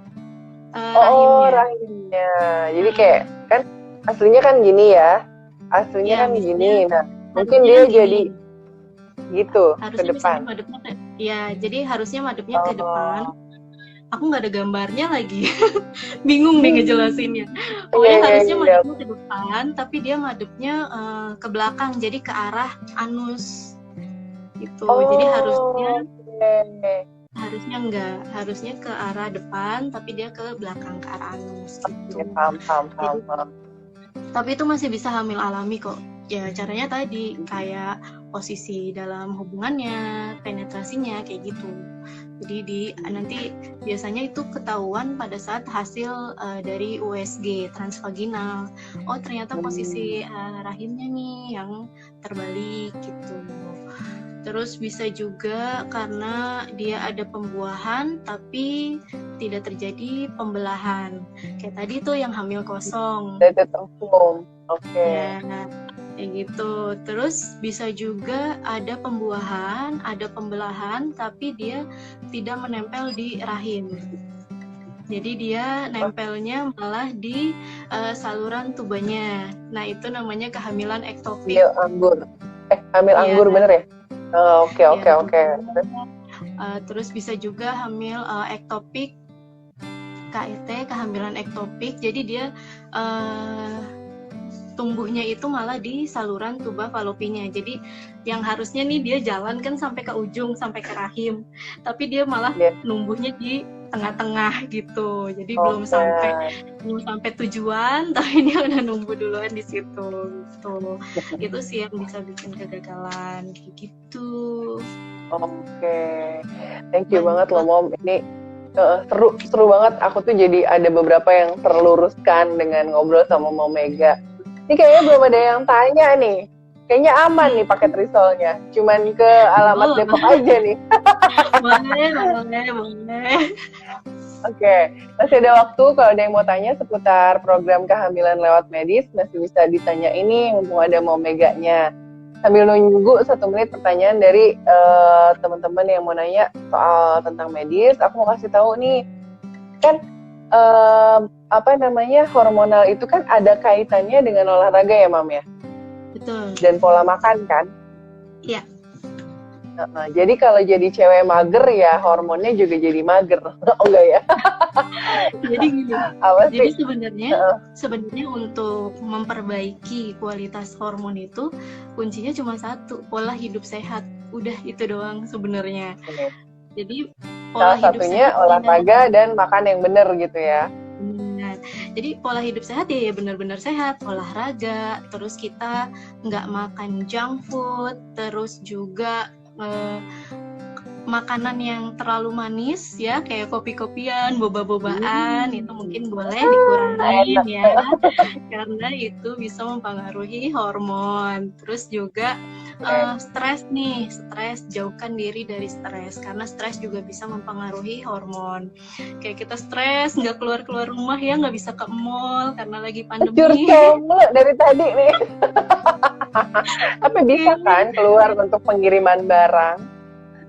Rahimnya. Jadi kayak kan aslinya kan gini ya. Aslinya kan gini. Nah, mungkin dia jadi gitu harusnya ke depan. Jadi harusnya madepnya ke depan. Aku nggak ada gambarnya lagi. Bingung nih ngejelasinnya. Pokoknya harusnya madepnya ke depan, tapi dia madepnya ke belakang, jadi ke arah anus gitu. Jadi harusnya ke arah depan, tapi dia ke belakang, ke arah anus gitu. Paham. Tapi itu masih bisa hamil alami kok. Ya caranya tadi kayak posisi dalam hubungannya, penetrasinya kayak gitu. Jadi nanti biasanya itu ketahuan pada saat hasil dari USG transvaginal. Oh ternyata posisi rahimnya nih yang terbalik gitu. Terus bisa juga karena dia ada pembuahan tapi tidak terjadi pembelahan. Kayak tadi tuh yang hamil kosong. Oke. Ya, kayak gitu. Terus bisa juga ada pembuahan, ada pembelahan, tapi dia tidak menempel di rahim. Jadi dia nempelnya malah di saluran tubanya. Nah itu namanya kehamilan ektopik. Hamil anggur. Hamil anggur bener ya? Oke. Terus bisa juga hamil ektopik, KET, kehamilan ektopik. Jadi dia tumbuhnya itu malah di saluran tuba falopinya. Jadi yang harusnya nih dia jalan kan sampai ke ujung, sampai ke rahim, tapi dia malah numbuhnya di tengah-tengah gitu. Jadi belum sampai tujuan, tapi dia udah numbuh duluan di situ gitu. Itu sih yang bisa bikin kegagalan kayak gitu. Oke. Thank you banget loh, Mom. Ini seru banget. Aku tuh jadi ada beberapa yang terluruskan dengan ngobrol sama Mom Mega. Ini kayaknya belum ada yang tanya nih. Kayaknya aman nih paket risolnya. Cuman ke alamat Depok aja nih. Boleh. Oke, masih ada waktu kalau ada yang mau tanya seputar program kehamilan lewat medis, masih bisa ditanya ini mumpung ada mau meganya. Sambil nunggu 1 menit pertanyaan dari teman-teman yang mau nanya soal tentang medis, aku mau kasih tahu nih, kan hormonal itu kan ada kaitannya dengan olahraga ya, Mam ya? Betul. Dan pola makan kan? Iya. Jadi kalau jadi cewek mager ya hormonnya juga jadi mager, oh enggak ya? Jadi gini. Apa Jadi sih? sebenarnya untuk memperbaiki kualitas hormon itu kuncinya cuma satu, pola hidup sehat. Udah itu doang sebenarnya. Jadi pola Salah hidup satunya sehat olahraga dan makan yang benar gitu ya. Benar. Jadi pola hidup sehat ya benar-benar sehat, olahraga, terus kita nggak makan junk food, terus juga makanan yang terlalu manis ya, kayak kopi-kopian, boba-bobaan, itu mungkin boleh dikurangin ya, karena itu bisa mempengaruhi hormon. Terus juga stres, jauhkan diri dari stres, karena stres juga bisa mempengaruhi hormon. Kayak kita stres, nggak keluar-keluar rumah ya, nggak bisa ke mall karena lagi pandemi. Curcol dari tadi nih. Tapi bisa kan keluar untuk pengiriman barang?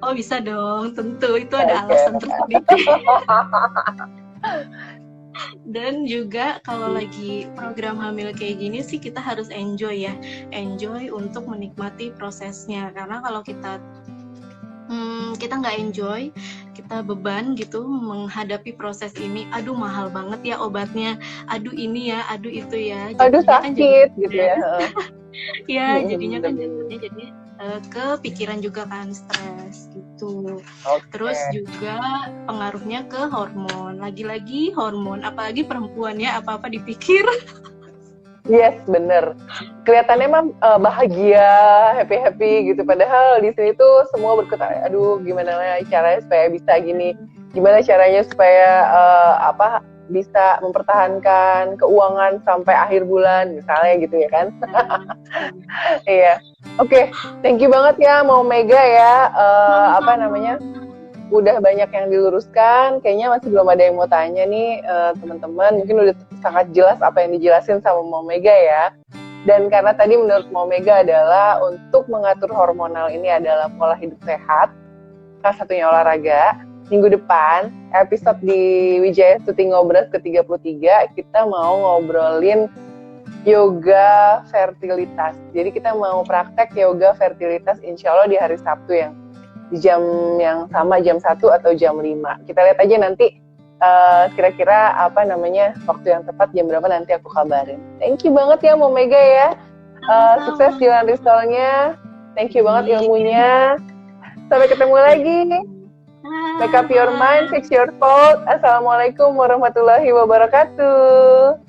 Oh bisa dong, tentu itu ada alasan tersendiri. Dan juga kalau lagi program hamil kayak gini sih kita harus enjoy ya, enjoy untuk menikmati prosesnya. Karena kalau kita nggak enjoy, kita beban gitu menghadapi proses ini. Aduh mahal banget ya obatnya, aduh ini ya, aduh itu ya. Aduh sakit gitu ya. Ya jadinya kan jadi kepikiran juga kan, stres gitu. Terus juga pengaruhnya ke hormon, lagi-lagi hormon, apalagi perempuan ya, apa-apa dipikir. Yes, bener. Kelihatannya emang bahagia, happy gitu. Padahal di sini tuh semua berkutat. Aduh, gimana caranya supaya bisa gini? Gimana caranya supaya bisa mempertahankan keuangan sampai akhir bulan, misalnya gitu ya kan? Iya. Oke, thank you banget ya mau Mega ya. Udah banyak yang diluruskan, kayaknya masih belum ada yang mau tanya nih teman-teman. Mungkin udah sangat jelas apa yang dijelasin sama Mau Mega ya. Dan karena tadi menurut Mau Mega adalah untuk mengatur hormonal ini adalah pola hidup sehat, salah satunya olahraga. Minggu depan, episode di Wijaya Stuti Ngobras ke-33, kita mau ngobrolin yoga fertilitas. Jadi kita mau praktek yoga fertilitas insya Allah di hari Sabtu yang di jam yang sama, jam 1 atau jam 5. Kita lihat aja nanti kira-kira waktu yang tepat jam berapa nanti aku kabarin. Thank you banget ya Mau Mega ya. Sukses jalan risolnya. Thank you banget ilmunya. Sampai ketemu lagi. Make up your mind, fix your thought. Assalamualaikum warahmatullahi wabarakatuh.